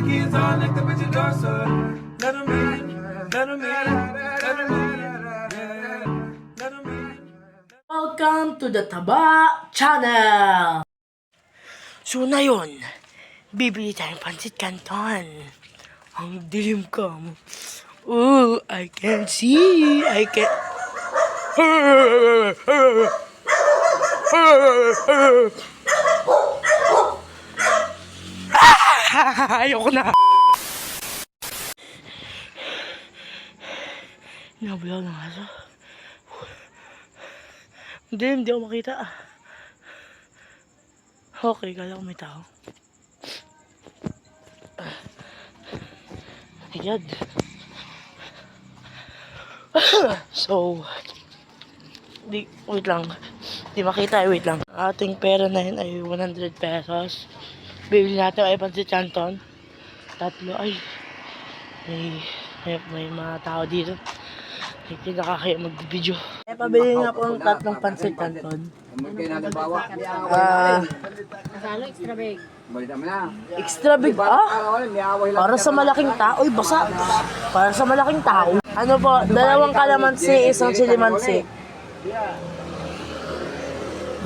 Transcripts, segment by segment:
kids all licked up at your door, so let 'em in, let 'em in, let 'em in, yeah, let 'em in. Welcome to the Taba Channel! So na yun, bibili tayong pancit canton. Ang dilim ka mo. Oh, I can see, I can... Ayoko na! Nabulaw ng aso. Hindi ako makita. Okay, kala ko may tao. Ayan. So, wait lang. Di makita, wait lang. Ating pera na yun ay 100 pesos. Bibili natin ay pancit canton. Tatlo, ay. May mga tao dito. Hindi nakakaya mag-video. Pabili nga po ng tatlong pancit canton. Extra big. Extra big, para sa malaking tao. Uy, basa. Para sa malaking tao. Ano po, 2 kalamansi, 1 silimansi.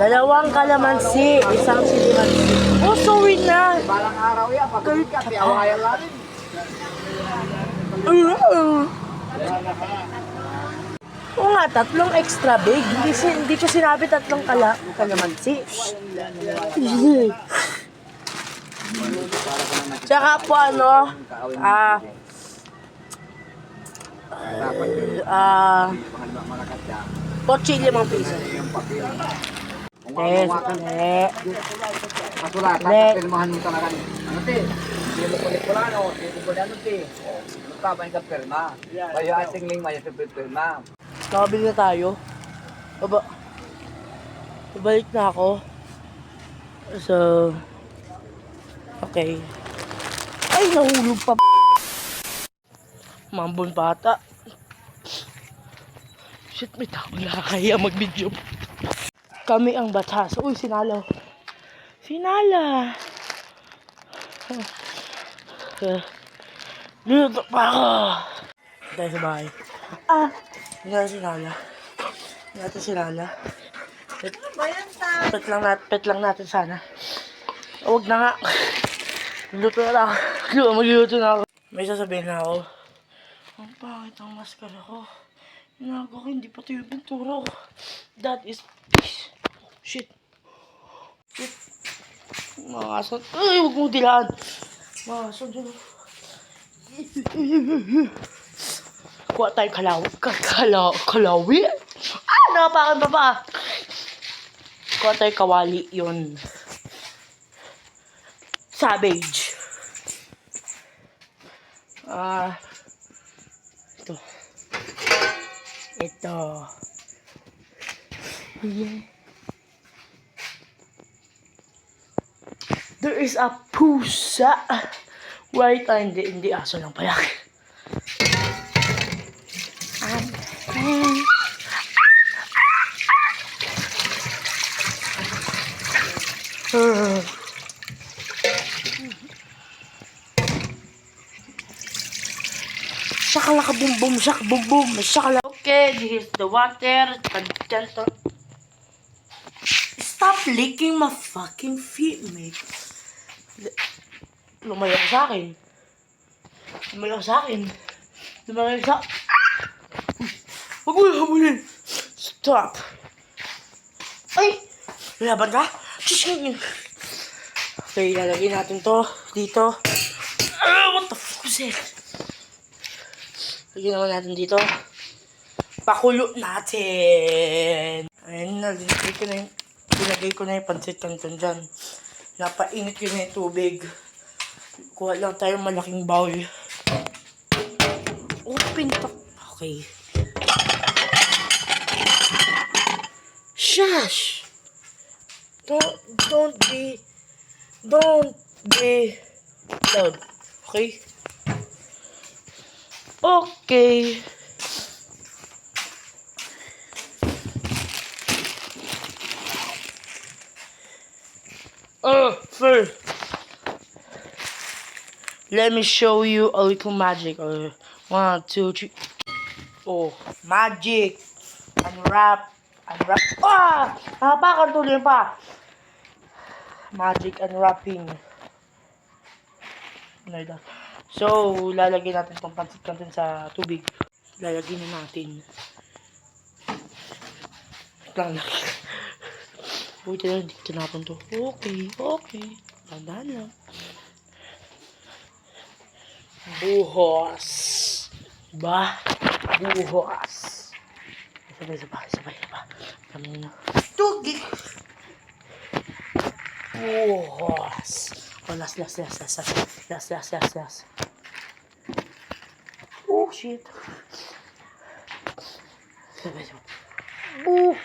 2 kalamansi, 1 silimansi. Oh, sorry na. Balang araw yan, pagkalit ka, piawayan natin. Oo nga, 3 extra big. Hindi ko sinabi 3 kalamansi. Tsaka po pochi 5 piso. Masulatan, pirmahan mo talaga. Ano te? Hindi mo kulit wala, no? Hindi mo ano te? Magkabahin ka pirma. Kaya ating ling maya sa pirma. Nakabili na tayo. Babalik na ako. So, okay. Ay, nahulog pa. Mambon pata. Shit, may tao nakakaya mag-video. Kami ang batas. Uy, sinala. Sinala. Dito pa ako. Tayo sa bahay. Hindi natin sinala. Hindi natin sinala. Pet lang natin sana. Huwag na nga. Magluluto na ako. Magluluto na ako. May sasabihin na ako. Ang pangit ang maskara ko. Inago ko, hindi pati yung pintura ko. That is peace. Shit. Mga aso. Ay, huwag mong dilaan. Mga aso dyan. Kuha tayong kalawi. Nakapakan pa ba? Kuha tayong kawali yun. Savage. Ito. Yeah. There is a pusa. Wait, hindi aso lang pala. Shakalaka boom boom, shak boom boom, shakala. Okay, this is the water. Stop licking my fucking feet, mate. Lumayo ka sa akin. Huwag mo habulin. Stop. Ay! Laban ka? Okay, lalagay natin to dito. What the fuck is it? Lagyan naman natin dito. Pakulo natin. Ayun, nilagay ko na yung pancit canton dyan. Napainit ko na yung tubig. Kuha lang tayong malaking bowl. Open to. Okay. Shush! Don't be loud. Okay? Okay. First. Let me show you a little magic. 1, 2, 3. Oh, magic. Unwrap. Unwrap. Ah! Napakan tuloy pa. Magic unwrapping. So, lalagyan natin itong pancit canton sa tubig. Lalagyan na natin. Lang. Buti na dito natin to. Okay. Tandaan lang. Buhos. Ba? Buhos. Sabay. Kami na. Tugi. Buhos. Oh, last. Oh, shit. Sabay. Bu.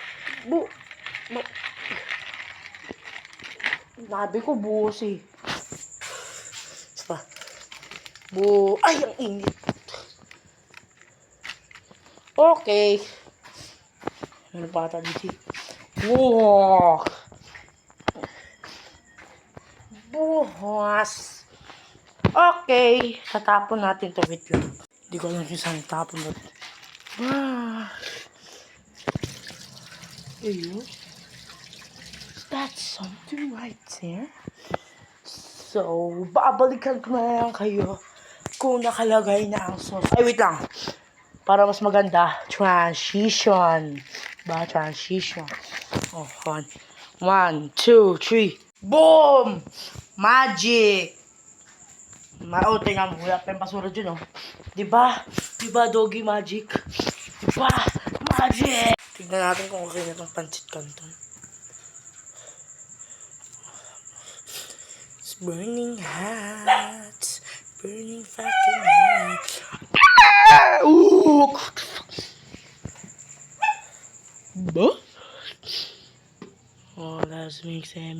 Nabi ko buhos eh. Sapa. Ay, ang init. Okay. Ano pa ata dito? Wow. Buhos. Okay. Tatapon natin to. Wait lang. Hindi ko alam kung saan tapon na. Ayun. That's something right there. So, babalikan ko na lang kayo kung nakalagay na ang sauce. Ay, wait lang. Para mas maganda, transition. Transition. Oh, 1, 2, 3. Boom! Magic! Tingnan mo. Wala pa yung basura dyan, oh. Diba, doggy magic? Diba, magic! Tignan natin kung okay na itong pancit canton. It's burning hot. Burning fucking hot. Ooh! Ba? Oh, let's mix it.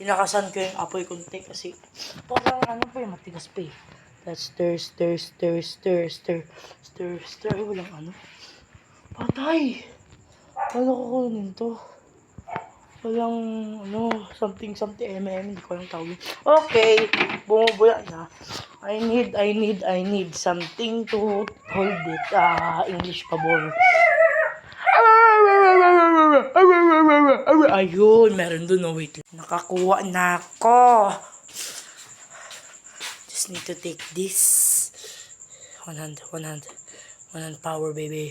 Inakasan ko yung apoy konti kasi parang ano pa yung matigas pa eh. Let's stir. Walang ano. Patay! Paano ko kunin to? Walang ano, something hindi ko alam tawag. Okay, bumubuya na. I need something to hold it. English pabor. Ayun, meron dun. Oh, wait. Nakakuha na ako. Just need to take this. One hand power, baby.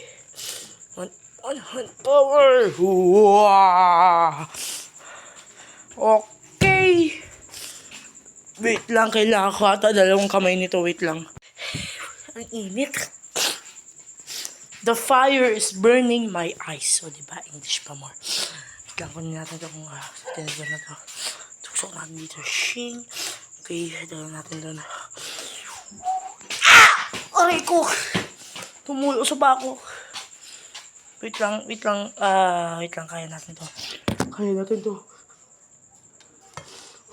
One hand power. Okay. Wait lang, kailangan ko ata 2 kamay nito. Wait lang. Ang init. The fire is burning my eyes. So, diba? English pa more. Wait lang, kunin natin ito kung sa tinagyan na ito. Tuksok natin dito. Shing. Okay, dala natin doon. Aray ko! Tumulo sa bako. Wait lang, kaya natin to.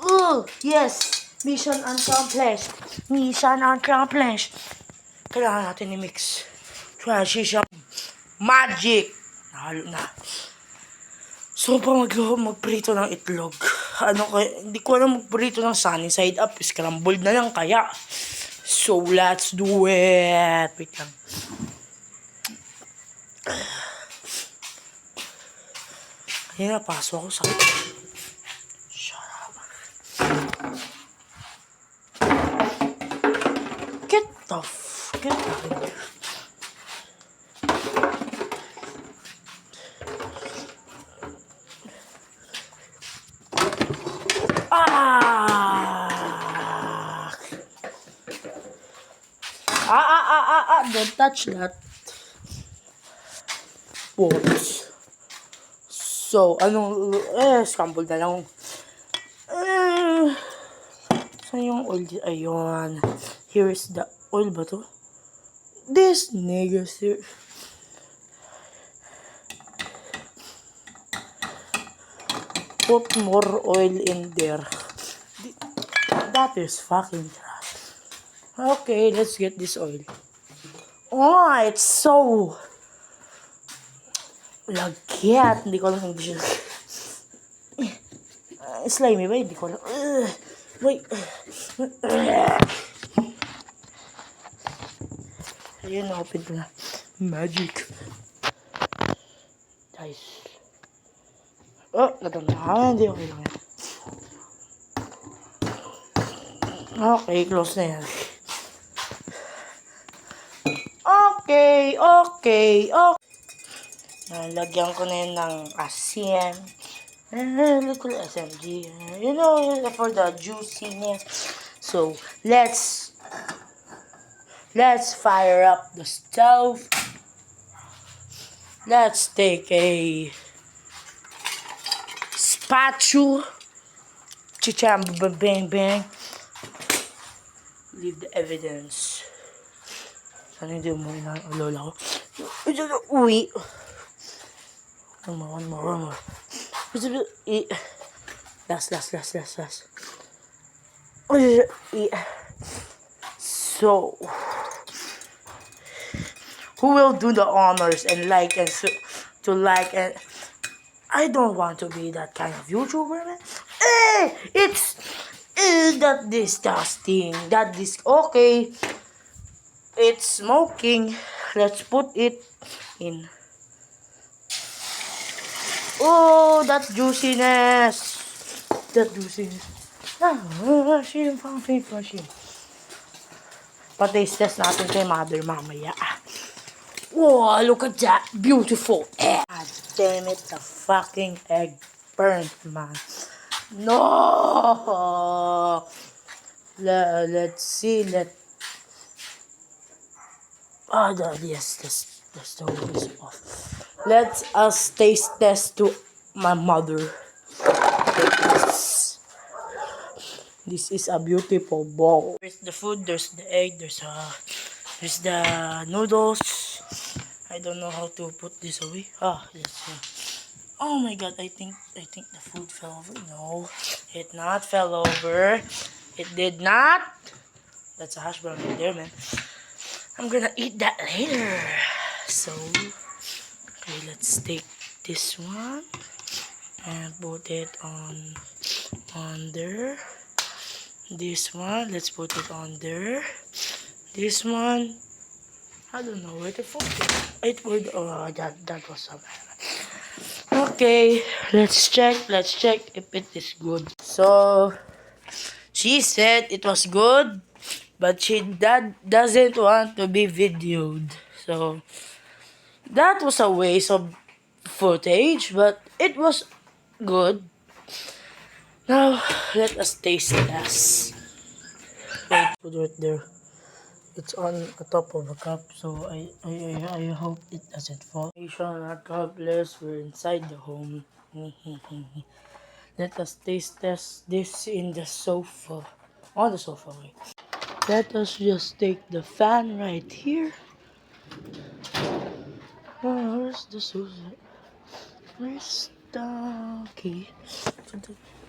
Oh, yes! Mission accomplished. Kailangan natin i-mix. Transition. Magic! Nahalo na. So, magprito ng itlog. Hindi ko alam magprito ng sunny side up. Scrambled na lang kaya. So, let's do it. Wait lang. Kaya napasok ako sa... Shut up. Get out of here. Don't touch that. Whoops. So, scrambled na lang. Saan yung oil? Ayun. Here's the oil ba to? This nigga here. Put more oil in there. That is fucking trash. Okay, let's get this oil. Oh, it's so lagkit. Hindi ko alam kung Slimy ba? Hindi ko alam. Wait. Ayun, open ko na. Magic. Guys. Oh, natanda. Hindi okay lang yan. Okay, close na yan. Okay. Nalagyan ko na yun ng asin. Little SMG. You know, for the juiciness. So, let's fire up the stove. Let's take a spatula. Chicham bang bang. Leave the evidence. Sana hindi mo rin ang lola ko. Uwi. One more. Last. So, who will do the honors and to like and I don't want to be that kind of YouTuber, man. It's that disgusting. Okay. It's smoking. Let's put it in. Oh, that juiciness. Machine. Pa-taste test natin kay mother mamaya. Whoa, look at that beautiful egg. God damn it, the fucking egg burnt, man. No. Let's see. Yes, the stove is off. Let us taste test to my mother. This is a beautiful bowl. There's the food, there's the egg, there's the noodles. I don't know how to put this away. Yes. Oh my god, I think the food fell over. No, it not fell over. It did not. That's a hash brown right there, man. I'm gonna eat that later. So, okay, let's take this one and put it on there. This one, let's put it on there. This one, I don't know where to put it. That was so bad. Okay, let's check if it is good. So, she said it was good, but she doesn't want to be videoed. So, that was a waste of footage, but it was good. Now, let us taste this. Wait, put it there. It's on the top of a cup, so I hope it doesn't fall. Nation, not jobless, we're inside the home. Let us taste test this in the sofa. On the sofa, wait. Let us just take the fan right here. Where's the sofa? Where's the key?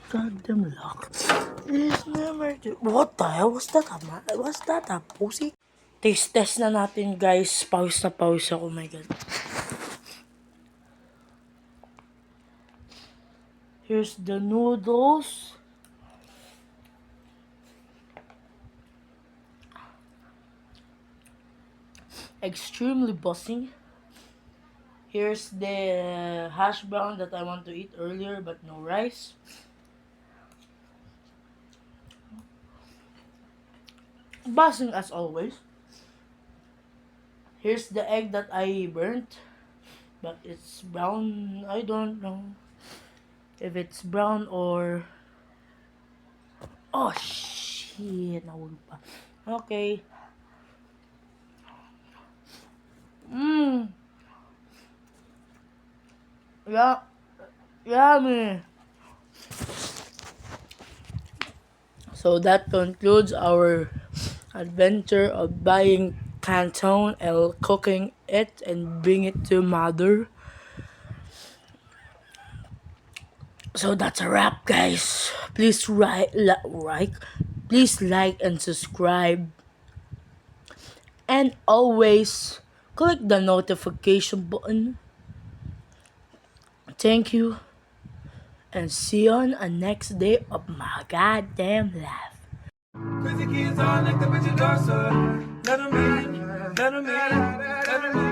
Goddamn lock. It's never. What the hell was that? Was that a pussy? Taste test na natin, guys. Pause ako. Oh my god. Here's the noodles. Extremely buzzing. Here's the hash brown that I want to eat earlier, but no rice. Buzzing as always. Here's the egg that I burnt, but it's brown. I don't know if it's brown or... Oh shit, nahulog pa. Okay. Yeah, yummy. So that concludes our adventure of buying Canton and cooking it and bring it to mother. So that's a wrap, guys. Please please like and subscribe, and always click the notification button. Thank you, And see you on the next day of my goddamn life. Crazy kids all like the bitch door, so let 'em in, let 'em in, let 'em in.